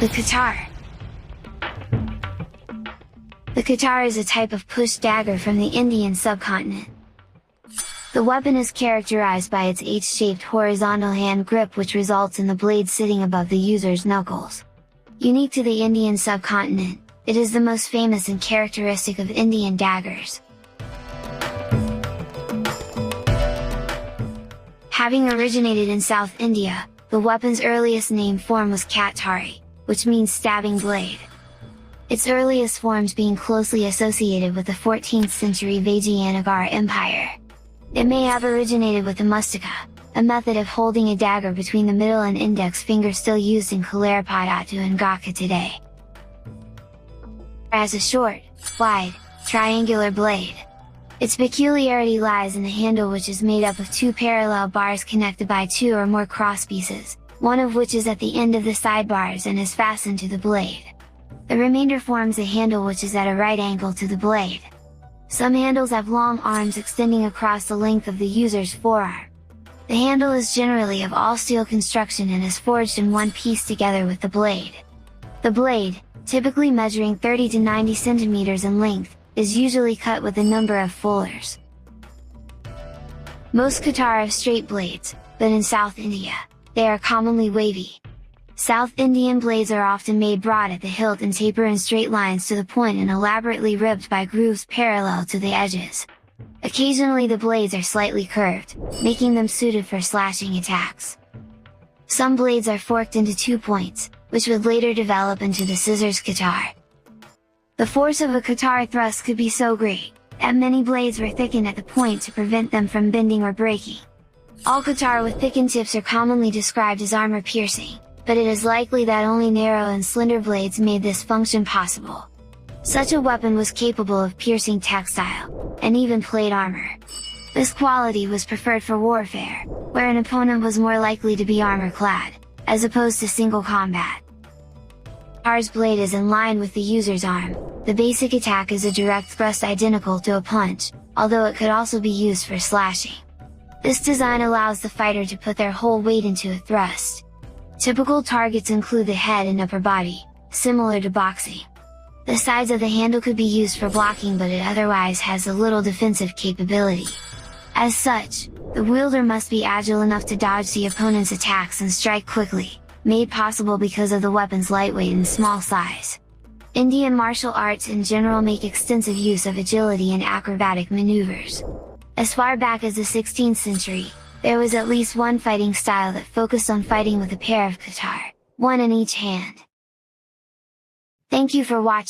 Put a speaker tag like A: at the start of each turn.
A: The Katar. The Katar is a type of push dagger from the Indian subcontinent. The weapon is characterized by its H-shaped horizontal hand grip, which results in the blade sitting above the user's knuckles. Unique to the Indian subcontinent, it is the most famous and characteristic of Indian daggers. Having originated in South India, the weapon's earliest named form was Katari, which means stabbing blade. Its earliest forms being closely associated with the 14th century Vijayanagar Empire. It may have originated with the mustika, a method of holding a dagger between the middle and index finger still used in Kalaripayattu and Gaka today. As a short, wide, triangular blade. Its peculiarity lies in the handle, which is made up of two parallel bars connected by two or more cross pieces, one of which is at the end of the sidebars and is fastened to the blade. The remainder forms a handle which is at a right angle to the blade. Some handles have long arms extending across the length of the user's forearm. The handle is generally of all steel construction and is forged in one piece together with the blade. The blade, typically measuring 30 to 90 centimeters in length, is usually cut with a number of fullers. Most Katar have straight blades, but in South India, they are commonly wavy. South Indian blades are often made broad at the hilt and taper in straight lines to the point and elaborately ribbed by grooves parallel to the edges. Occasionally the blades are slightly curved, making them suited for slashing attacks. Some blades are forked into 2 points, which would later develop into the scissors Katar. The force of a Katar thrust could be so great, that many blades were thickened at the point to prevent them from bending or breaking. All Katar with thickened tips are commonly described as armor-piercing, but it is likely that only narrow and slender blades made this function possible. Such a weapon was capable of piercing textile, and even plate armor. This quality was preferred for warfare, where an opponent was more likely to be armor-clad, as opposed to single combat. Katar's blade is in line with the user's arm. The basic attack is a direct thrust identical to a punch, although it could also be used for slashing. This design allows the fighter to put their whole weight into a thrust. Typical targets include the head and upper body, similar to boxing. The sides of the handle could be used for blocking, but it otherwise has a little defensive capability. As such, the wielder must be agile enough to dodge the opponent's attacks and strike quickly, made possible because of the weapon's lightweight and small size. Indian martial arts in general make extensive use of agility and acrobatic maneuvers. As far back as the 16th century, there was at least one fighting style that focused on fighting with a pair of Katar, one in each hand. Thank you for watching.